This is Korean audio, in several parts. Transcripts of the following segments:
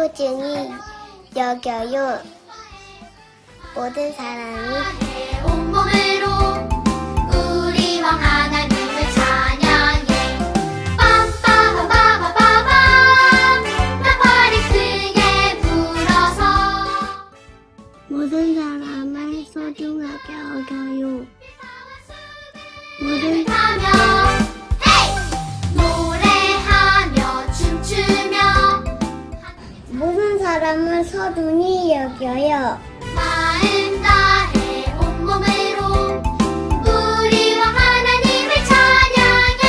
소중히 여겨요. 모든 사람이 온몸으로 우리 왕 하나님을 찬양해. 빰빠바바바바밤 나팔을 크게 불어서 모든 사람을 소중하게 여겨요. 모든 하며 노래하며 춤추며 모든 사람을 소중히 여겨요. 마음 다해 온몸으로 우리 왕 하나님을 찬양해.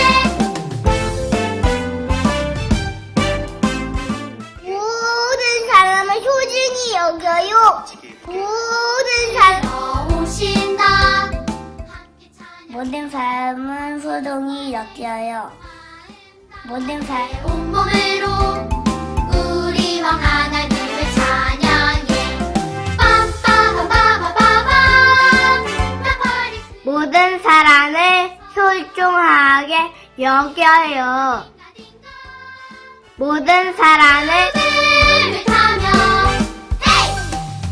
모든 사람을 소중히 여겨요. 모든 사람 오신다. 모든 사람은 소중히 여겨요. 모든 사람 온몸으로 우리 왕 하나님을 찬양해. 빰빠바바바밤 나팔이 모든 사람을 소중하게 여겨요. 모든 사람을 을 타며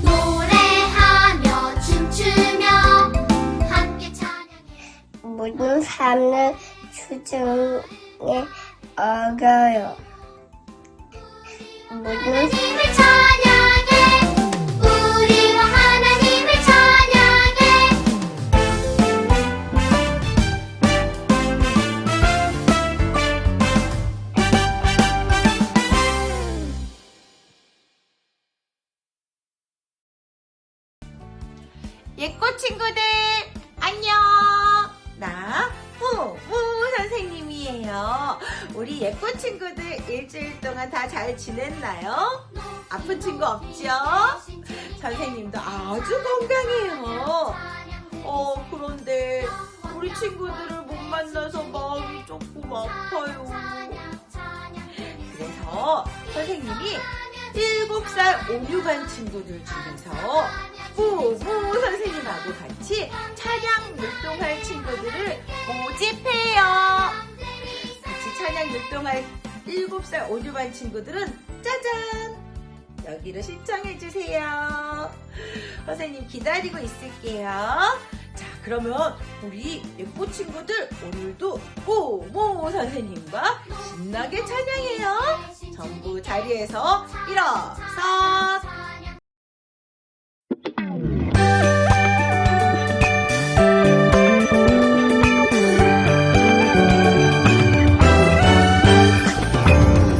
노래하며 춤추며 함께 찬양해. 모든 사람을 소중히 여겨요. 모든 하나님을 찬양해. 우리 왕 하나님을 찬양해. 예꽃 친구들 안녕. 나 후무 선생님이에요. 우리 예꽃 친구들 일주일 동안 다 잘 지냈나요? 아픈 친구 없죠? 선생님도 아주 건강해요. 그런데 우리 친구들을 못 만나서 마음이 조금 아파요. 그래서 선생님이 7살 온유반 친구들 중에서 후무 선생님하고 같이 찬양 율동할 친구들을 모집해요. 같이 찬양 율동할 7살 온유반 친구들은 짜잔! 여기로 신청해주세요. 선생님 기다리고 있을게요. 자, 그러면 우리 예쁜 친구들 오늘도 후무 선생님과 신나게 찬양해요. 전부 자리에서 일어서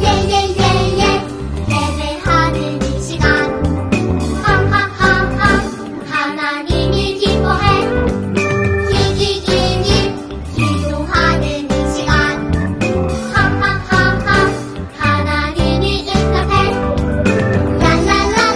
예예예예 예배하는 이 시간 하하하하 하나님이 기뻐해. 기기기기 기도하는 이 시간 하하하하 하나님이 응답해. 랄랄라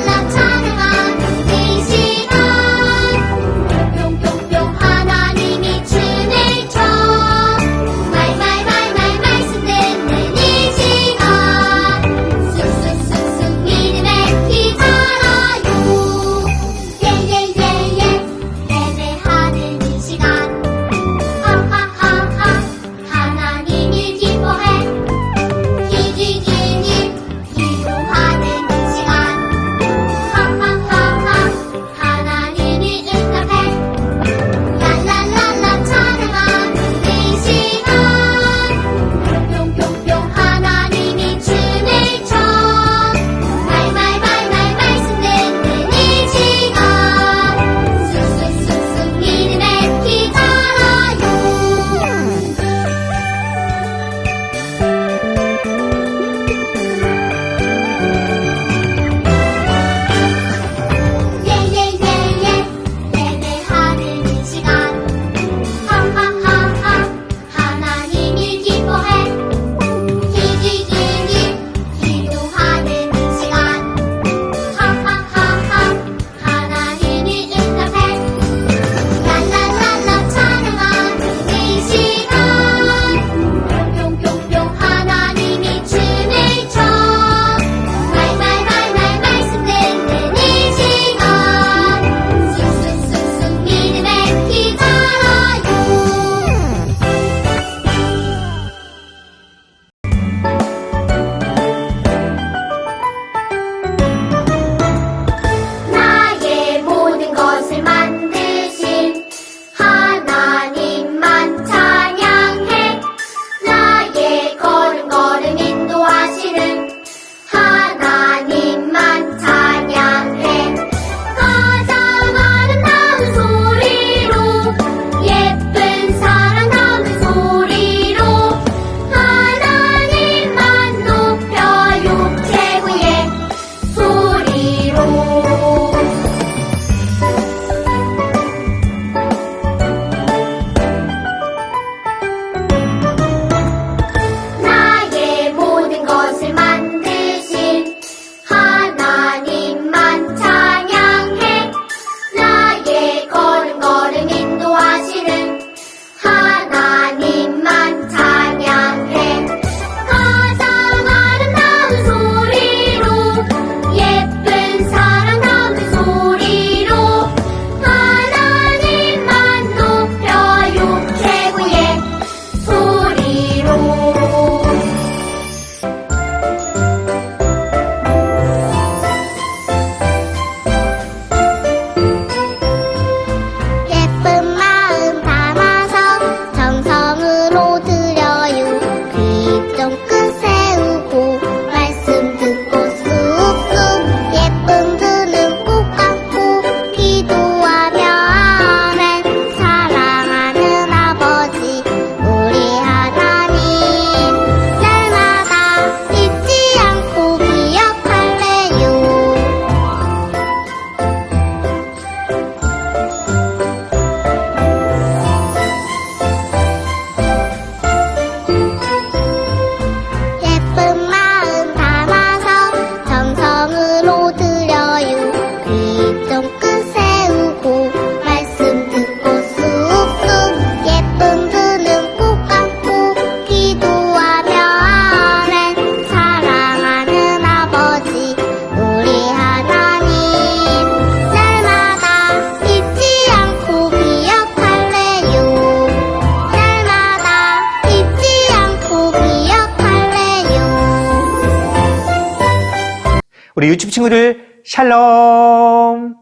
우리 유치부 친구들 샬롬.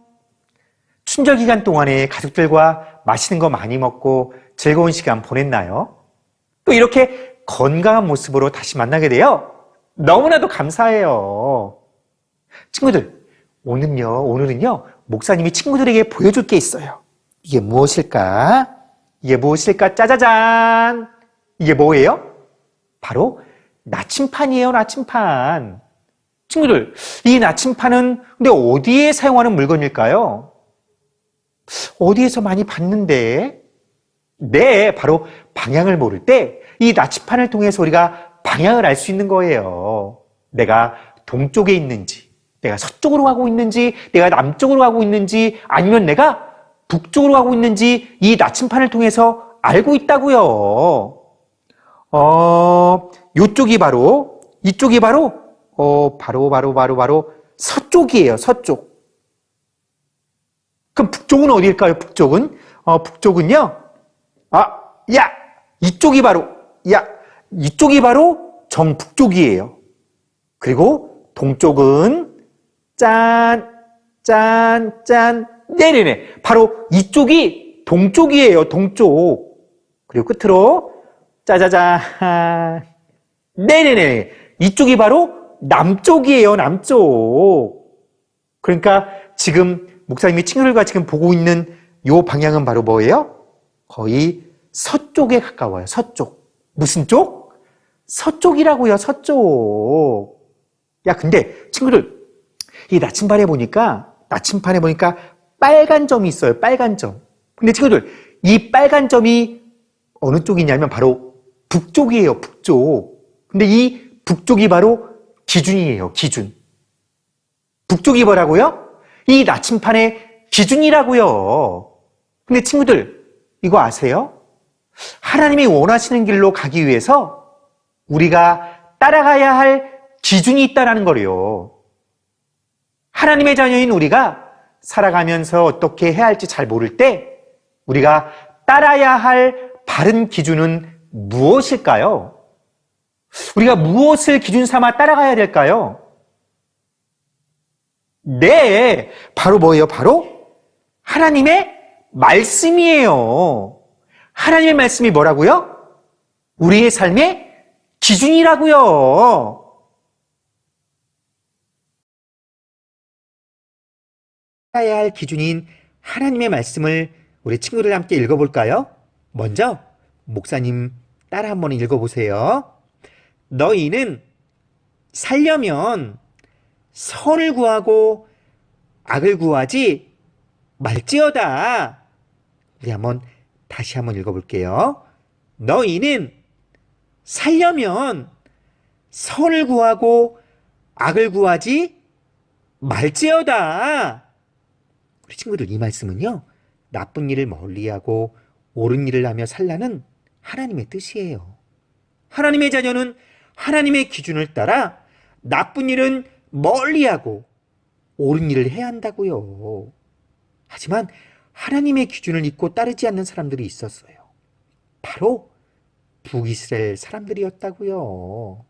춘절 기간 동안에 가족들과 맛있는 거 많이 먹고 즐거운 시간 보냈나요? 또 이렇게 건강한 모습으로 다시 만나게 되어 너무나도 감사해요. 친구들, 오늘은요, 목사님이 친구들에게 보여줄 게 있어요. 이게 무엇일까? 짜자잔! 이게 뭐예요? 바로 나침판이에요, 나침판. 친구들, 이 나침판은 근데 어디에 사용하는 물건일까요? 어디에서 많이 봤는데? 네, 바로 방향을 모를 때 이 나침판을 통해서 우리가 방향을 알 수 있는 거예요. 내가 동쪽에 있는지, 내가 서쪽으로 가고 있는지, 내가 남쪽으로 가고 있는지, 아니면 내가 북쪽으로 가고 있는지 이 나침판을 통해서 알고 있다고요. 이쪽이 바로 서쪽이에요, 서쪽. 그럼 북쪽은 어디일까요, 북쪽은? 북쪽은요, 이쪽이 바로 정북쪽이에요. 그리고 동쪽은 네네네. 바로 이쪽이 동쪽이에요, 동쪽. 그리고 끝으로 짜자잔. 네네네. 이쪽이 바로 남쪽이에요, 남쪽. 그러니까 지금 목사님이 친구들과 지금 보고 있는 요 방향은 바로 뭐예요? 거의 서쪽에 가까워요, 서쪽. 무슨 쪽? 서쪽이라고요, 서쪽. 야, 근데 친구들, 이 나침판에 보니까 빨간 점이 있어요, 빨간 점. 근데 친구들, 이 빨간 점이 어느 쪽이냐면 바로 북쪽이에요, 북쪽. 근데 이 북쪽이 바로 기준이에요, 기준. 북쪽이 뭐라고요? 이 나침판의 기준이라고요. 근데 친구들, 이거 아세요? 하나님이 원하시는 길로 가기 위해서 우리가 따라가야 할 기준이 있다는 거래요. 하나님의 자녀인 우리가 살아가면서 어떻게 해야 할지 잘 모를 때 우리가 따라야 할 바른 기준은 무엇일까요? 우리가 무엇을 기준 삼아 따라가야 될까요? 네, 바로 뭐예요? 바로 하나님의 말씀이에요. 하나님의 말씀이 뭐라고요? 우리의 삶의 기준이라고요. 따라야 할 기준인 하나님의 말씀을 우리 친구들 함께 읽어볼까요? 먼저 목사님 따라 한번 읽어보세요. 너희는 살려면 선을 구하고 악을 구하지 말지어다. 우리 다시 한번 읽어볼게요. 너희는 살려면 선을 구하고 악을 구하지 말지어다. 우리 친구들, 이 말씀은요, 나쁜 일을 멀리하고 옳은 일을 하며 살라는 하나님의 뜻이에요. 하나님의 자녀는 하나님의 기준을 따라 나쁜 일은 멀리하고 옳은 일을 해야 한다고요. 하지만 하나님의 기준을 잊고 따르지 않는 사람들이 있었어요. 바로 북이스라엘 사람들이었다고요.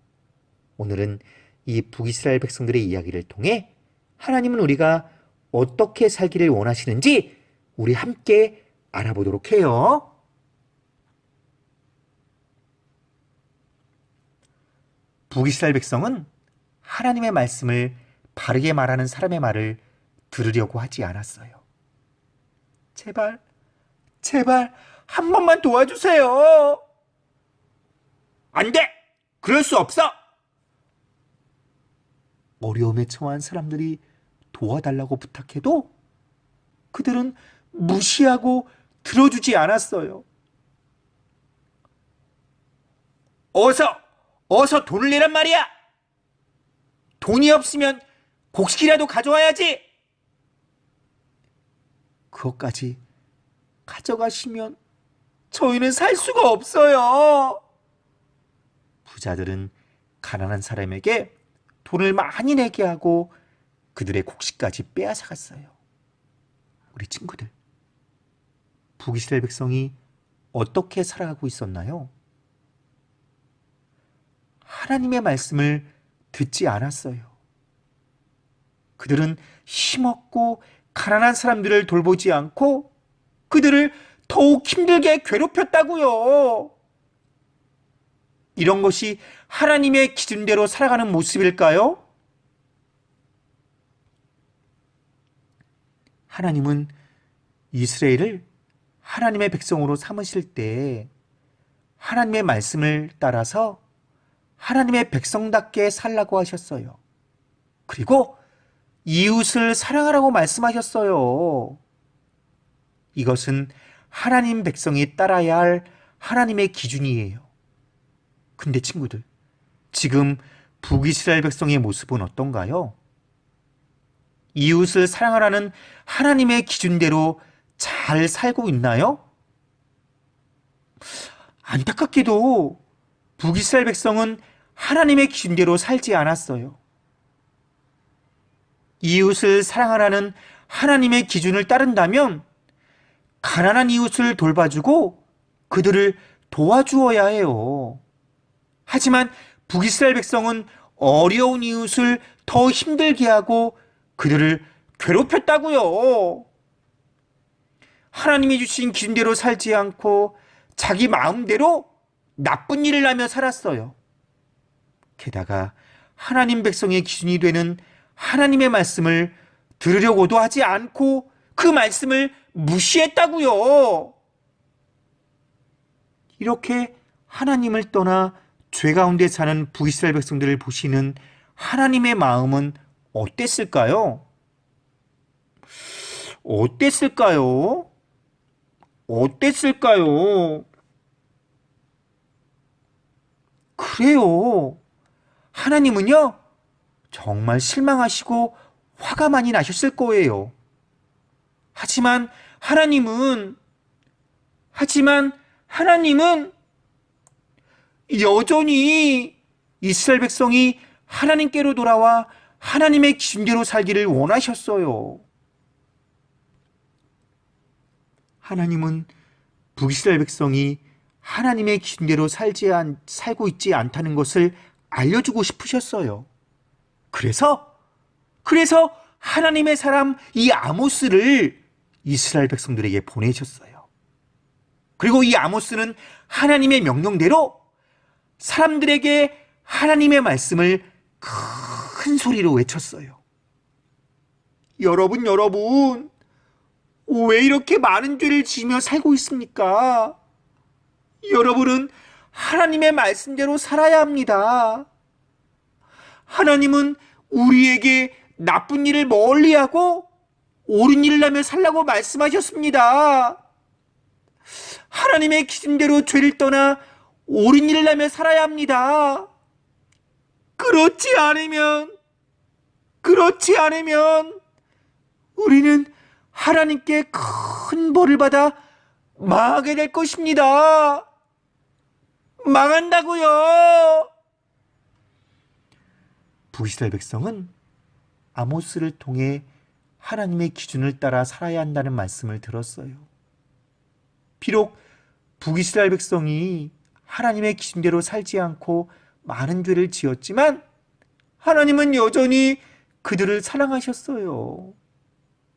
오늘은 이 북이스라엘 백성들의 이야기를 통해 하나님은 우리가 어떻게 살기를 원하시는지 우리 함께 알아보도록 해요. 북이스라엘 백성은 하나님의 말씀을 바르게 말하는 사람의 말을 들으려고 하지 않았어요. 제발 한 번만 도와주세요. 안 돼! 그럴 수 없어! 어려움에 처한 사람들이 도와달라고 부탁해도 그들은 무시하고 들어주지 않았어요. 어서 돈을 내란 말이야! 돈이 없으면 곡식이라도 가져와야지! 그것까지 가져가시면 저희는 살 수가 없어요. 부자들은 가난한 사람에게 돈을 많이 내게 하고 그들의 곡식까지 빼앗아갔어요. 우리 친구들, 북이스라엘 백성이 어떻게 살아가고 있었나요? 하나님의 말씀을 듣지 않았어요. 그들은 힘없고 가난한 사람들을 돌보지 않고 그들을 더욱 힘들게 괴롭혔다고요. 이런 것이 하나님의 기준대로 살아가는 모습일까요? 하나님은 이스라엘을 하나님의 백성으로 삼으실 때 하나님의 말씀을 따라서 하나님의 백성답게 살라고 하셨어요. 그리고 이웃을 사랑하라고 말씀하셨어요. 이것은 하나님 백성이 따라야 할 하나님의 기준이에요. 근데 친구들, 지금 북이스라엘 백성의 모습은 어떤가요? 이웃을 사랑하라는 하나님의 기준대로 잘 살고 있나요? 안타깝게도 북이스라엘 백성은 하나님의 기준대로 살지 않았어요. 이웃을 사랑하라는 하나님의 기준을 따른다면 가난한 이웃을 돌봐주고 그들을 도와주어야 해요. 하지만 북이스라엘 백성은 어려운 이웃을 더 힘들게 하고 그들을 괴롭혔다고요. 하나님이 주신 기준대로 살지 않고 자기 마음대로 나쁜 일을 하며 살았어요. 게다가 하나님 백성의 기준이 되는 하나님의 말씀을 들으려고도 하지 않고 그 말씀을 무시했다고요. 이렇게 하나님을 떠나 죄 가운데 사는 북이스라엘 백성들을 보시는 하나님의 마음은 어땠을까요? 어땠을까요? 어땠을까요? 그래요. 하나님은요, 정말 실망하시고 화가 많이 나셨을 거예요. 하지만 하나님은 여전히 이스라엘 백성이 하나님께로 돌아와 하나님의 기준대로 살기를 원하셨어요. 하나님은 북이스라엘 백성이 하나님의 기준대로 살고 있지 않다는 것을 알려주고 싶으셨어요. 그래서 하나님의 사람 이 아모스를 이스라엘 백성들에게 보내셨어요. 그리고 이 아모스는 하나님의 명령대로 사람들에게 하나님의 말씀을 큰 소리로 외쳤어요. 여러분, 왜 이렇게 많은 죄를 지으며 살고 있습니까? 여러분은 하나님의 말씀대로 살아야 합니다. 하나님은 우리에게 나쁜 일을 멀리하고 옳은 일을 하며 살라고 말씀하셨습니다. 하나님의 기준대로 죄를 떠나 옳은 일을 하며 살아야 합니다. 그렇지 않으면 우리는 하나님께 큰 벌을 받아 망하게 될 것입니다. 망한다고요. 북이스라엘 백성은 아모스를 통해 하나님의 기준을 따라 살아야 한다는 말씀을 들었어요. 비록 북이스라엘 백성이 하나님의 기준대로 살지 않고 많은 죄를 지었지만 하나님은 여전히 그들을 사랑하셨어요.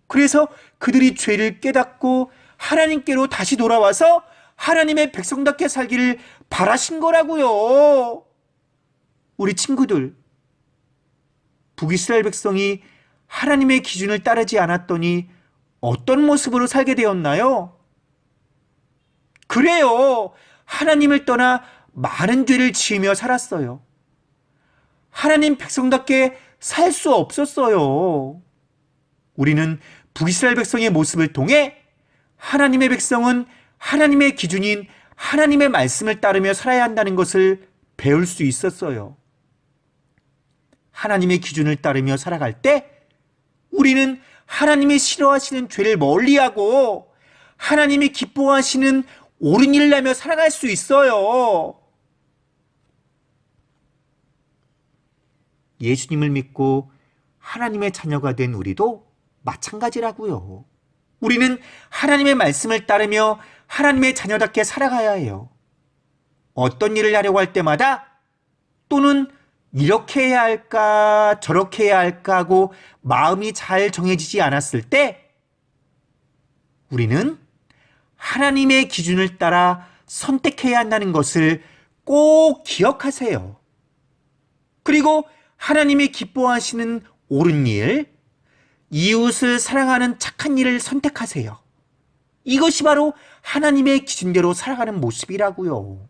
그래서 그들이 죄를 깨닫고 하나님께로 다시 돌아와서 하나님의 백성답게 살기를 바라신 거라고요. 우리 친구들, 북이스라엘 백성이 하나님의 기준을 따르지 않았더니 어떤 모습으로 살게 되었나요? 그래요. 하나님을 떠나 많은 죄를 지으며 살았어요. 하나님 백성답게 살 수 없었어요. 우리는 북이스라엘 백성의 모습을 통해 하나님의 백성은 하나님의 기준인 하나님의 말씀을 따르며 살아야 한다는 것을 배울 수 있었어요. 하나님의 기준을 따르며 살아갈 때 우리는 하나님이 싫어하시는 죄를 멀리하고 하나님이 기뻐하시는 옳은 일을 하며 살아갈 수 있어요. 예수님을 믿고 하나님의 자녀가 된 우리도 마찬가지라고요. 우리는 하나님의 말씀을 따르며 하나님의 자녀답게 살아가야 해요. 어떤 일을 하려고 할 때마다 또는 이렇게 해야 할까, 저렇게 해야 할까 하고 마음이 잘 정해지지 않았을 때 우리는 하나님의 기준을 따라 선택해야 한다는 것을 꼭 기억하세요. 그리고 하나님이 기뻐하시는 옳은 일, 이웃을 사랑하는 착한 일을 선택하세요. 이것이 바로 하나님의 기준대로 살아가는 모습이라고요.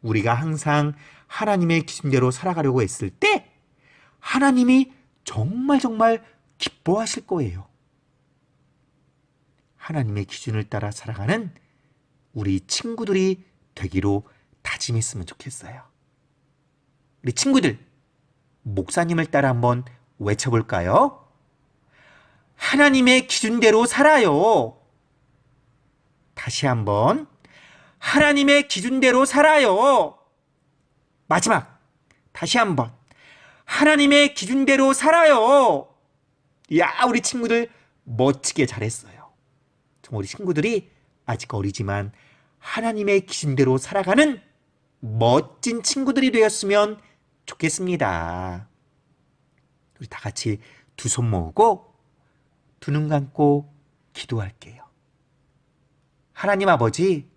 우리가 항상 하나님의 기준대로 살아가려고 했을 때 하나님이 정말 기뻐하실 거예요. 하나님의 기준을 따라 살아가는 우리 친구들이 되기로 다짐했으면 좋겠어요. 우리 친구들, 목사님을 따라 한번 외쳐볼까요? 하나님의 기준대로 살아요. 다시 한번 하나님의 기준대로 살아요. 마지막 다시 한번 하나님의 기준대로 살아요. 야, 우리 친구들 멋지게 잘했어요. 정말 우리 친구들이 아직 어리지만 하나님의 기준대로 살아가는 멋진 친구들이 되었으면 좋겠습니다. 우리 다 같이 두 손 모으고 두 눈 감고 기도할게요. 하나님 아버지,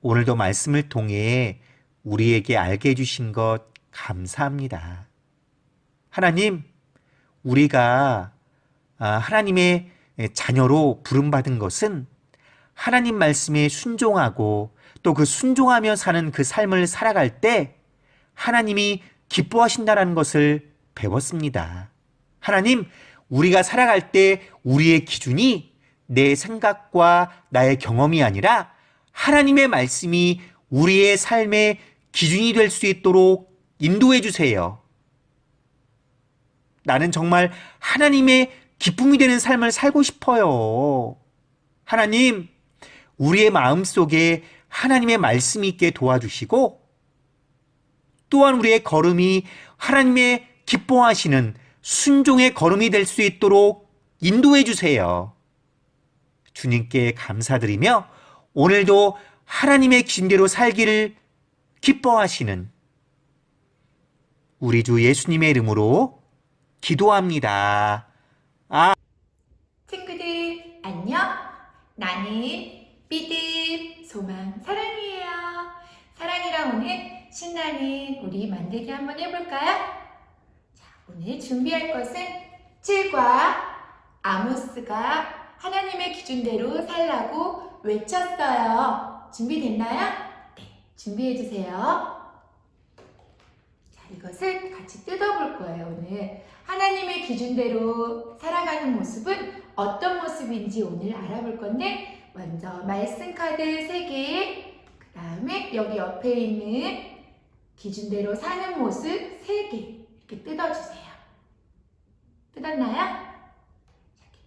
오늘도 말씀을 통해 우리에게 알게 해주신 것 감사합니다. 하나님, 우리가 하나님의 자녀로 부름받은 것은 하나님 말씀에 순종하고 또 그 순종하며 사는 그 삶을 살아갈 때 하나님이 기뻐하신다는 것을 배웠습니다. 하나님, 우리가 살아갈 때 우리의 기준이 내 생각과 나의 경험이 아니라 하나님의 말씀이 우리의 삶의 기준이 될 수 있도록 인도해 주세요. 나는 정말 하나님의 기쁨이 되는 삶을 살고 싶어요. 하나님, 우리의 마음속에 하나님의 말씀이 있게 도와주시고 또한 우리의 걸음이 하나님의 기뻐하시는 순종의 걸음이 될 수 있도록 인도해 주세요. 주님께 감사드리며 오늘도 하나님의 기준대로 살기를 기뻐하시는 우리 주 예수님의 이름으로 기도합니다. 친구들 안녕. 나는 믿음, 소망, 사랑이에요. 사랑이랑 오늘 신나는 우리 만들기 한번 해볼까요? 자, 오늘 준비할 것은 7과 아모스가 하나님의 기준대로 살라고 외쳤어요. 준비됐나요? 네, 준비해주세요. 자, 이것을 같이 뜯어볼 거예요. 오늘 하나님의 기준대로 살아가는 모습은 어떤 모습인지 오늘 알아볼 건데 먼저 말씀 카드 3개, 그 다음에 여기 옆에 있는 기준대로 사는 모습 3개 이렇게 뜯어주세요. 뜯었나요?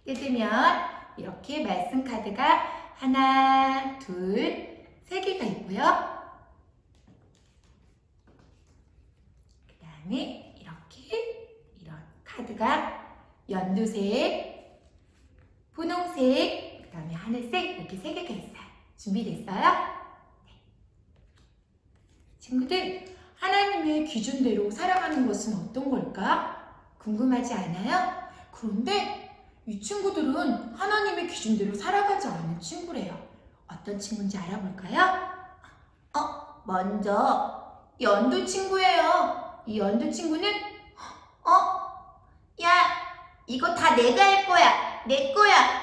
뜯으면 이렇게 말씀 카드가 하나, 둘, 3개가 있고요. 그 다음에 이렇게 이런 카드가 연두색, 분홍색, 그 다음에 하늘색 이렇게 3개가 있어요. 준비됐어요? 네. 친구들, 하나님의 기준대로 살아가는 것은 어떤 걸까? 궁금하지 않아요? 그런데 이 친구들은 하나님의 기준대로 살아가지 않은 친구래요. 어떤 친구인지 알아볼까요? 먼저 연두 친구예요. 이 연두 친구는 야, 이거 다 내가 할 거야. 내 거야.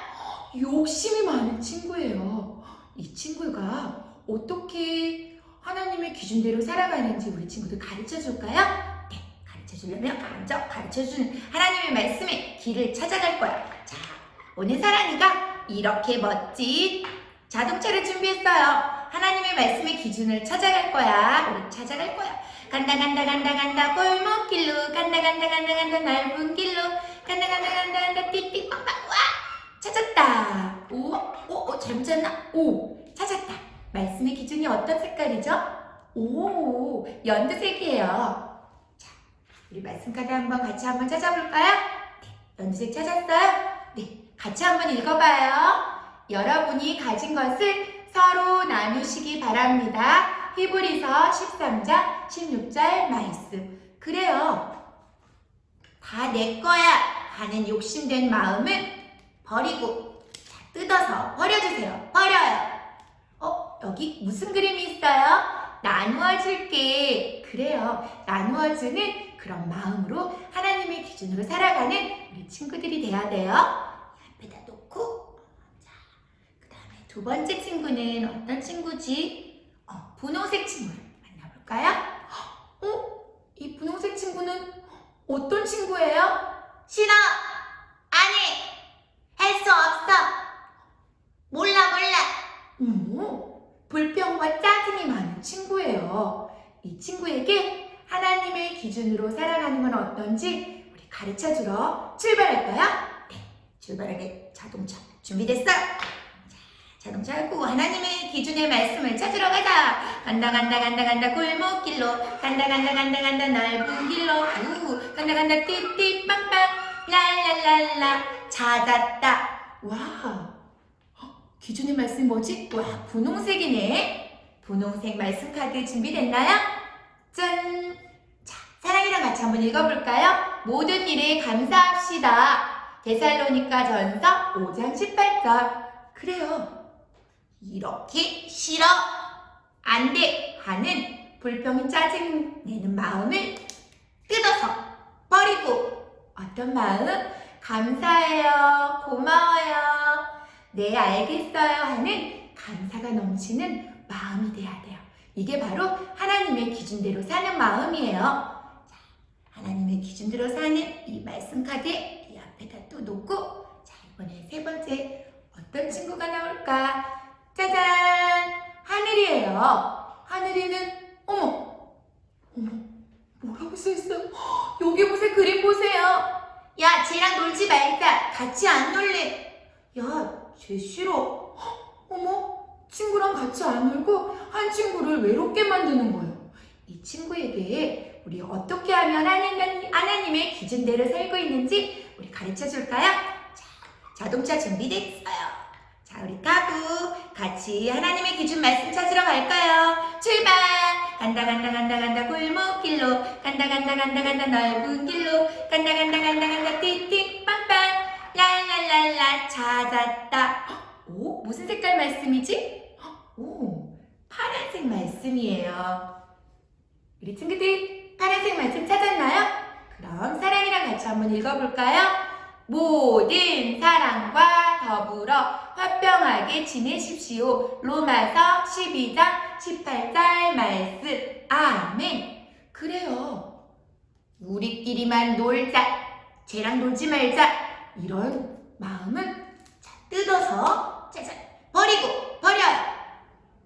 욕심이 많은 친구예요. 이 친구가 어떻게 하나님의 기준대로 살아가는지 우리 친구들 가르쳐 줄까요? 네, 가르쳐 주려면 먼저 가르쳐 주는 하나님의 말씀에 길을 찾아갈 거야. 자, 오늘 사랑이가 이렇게 멋진 자동차를 준비했어요. 하나님의 말씀의 기준을 찾아갈 거야. 우리 찾아갈 거야. 간다 골목길로 간다 넓은 길로 간다 띠띠 빵빵. 와, 찾았다. 오, 잘못 찾았나? 오, 찾았다. 말씀의 기준이 어떤 색깔이죠? 오, 연두색이에요. 자, 우리 말씀 카드 같이 한번 찾아볼까요? 네, 연두색 찾았어요? 네, 같이 한번 읽어봐요. 여러분이 가진 것을 서로 나누시기 바랍니다. 히브리서 13장 16절 말씀. 그 내 거야 하는 욕심된 마음은 버리고 자, 뜯어서 버려주세요. 버려요. 여기 무슨 그림이 있어요? 나누어 줄게. 그래요. 나누어 주는 그런 마음으로 하나님의 기준으로 살아가는 우리 친구들이 돼야 돼요. 앞에다 놓고 자, 그 다음에 두 번째 친구는 어떤 친구지? 분홍색 친구를 만나볼까요? 이 분홍색 친구는 어떤 친구예요? 싫어. 아니. 할 수 없어. 몰라. 불평과 짜증이 많은 친구예요. 이 친구에게 하나님의 기준으로 살아가는 건 어떤지 우리 가르쳐주러 출발할까요? 네, 출발하게 자동차 준비됐어? 자, 자동차 하고 하나님의 기준의 말씀을 찾으러 가자. 간다 골목길로 간다 넓은 길로 간다 띠띠 빵빵 랄랄랄라 찾았다. 와, 기준의 말씀 뭐지? 와, 분홍색이네. 분홍색 말씀 카드 준비됐나요? 짠! 자, 사랑이랑 같이 한번 읽어볼까요? 모든 일에 감사합시다. 데살로니가 전서 5장 18절. 그래요. 이렇게 싫어, 안 돼 하는 불평이 짜증내는 마음을 뜯어서 버리고 어떤 마음? 감사해요, 고마워요, 네 알겠어요 하는 감사가 넘치는 마음이 돼야 돼요. 이게 바로 하나님의 기준대로 사는 마음이에요. 자, 하나님의 기준대로 사는 이 말씀 카드에 이 앞에다 또 놓고 자, 이번에 세 번째 어떤 친구가 나올까? 짜잔! 하늘이에요. 하늘이는 어머 뭐라고 써있어? 여기 보세요. 그림 보세요. 야, 쟤랑 놀지 말자. 같이 안 놀래. 야, 쟤 싫어. 어머, 친구랑 같이 안 놀고 한 친구를 외롭게 만드는 거예요. 이 친구에게 우리 어떻게 하면 하나님의 기준대로 살고 있는지 우리 가르쳐 줄까요? 자, 자동차 준비됐어요. 자, 우리 까부 같이 하나님의 기준 말씀 찾으러 갈까요? 출발! 간다 골목길로 간다 넓은 길로 간다 띠띵 빵빵 랄랄랄라 찾았다. 오, 무슨 색깔 말씀이지? 오, 파란색 말씀이에요. 우리 친구들 파란색 말씀 찾았나요? 그럼 사랑이랑 같이 한번 읽어볼까요? 모든 사람과 더불어 화평하게 지내십시오. 로마서 12장 18절 말씀. 아멘. 그래요. 우리끼리만 놀자. 쟤랑 놀지 말자. 이런 마음은 자, 뜯어서 짜잔 버려요.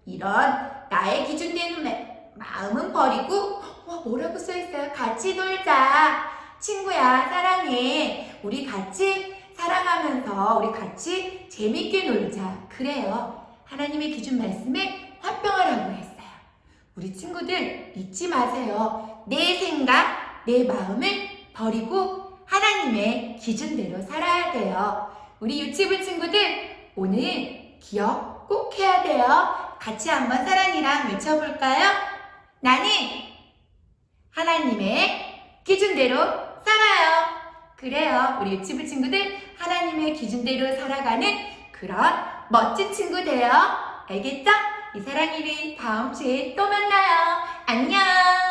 이런 나의 기준되는 마음은 버리고 뭐라고 써있어요? 같이 놀자. 친구야, 사랑해. 우리 같이 사랑하면서 우리 같이 재밌게 놀자. 그래요. 하나님의 기준 말씀에 화평하라고 했어요. 우리 친구들 잊지 마세요. 내 생각, 내 마음을 버리고 하나님의 기준대로 살아야 돼요. 우리 유치부 친구들 오늘 기억 꼭 해야 돼요. 같이 한번 사랑이랑 외쳐볼까요? 나는 하나님의 기준대로 살아요. 그래요. 우리 유치부 친구들 하나님의 기준대로 살아가는 그런 멋진 친구 돼요. 알겠죠? 이 사랑이를 다음 주에 또 만나요. 안녕.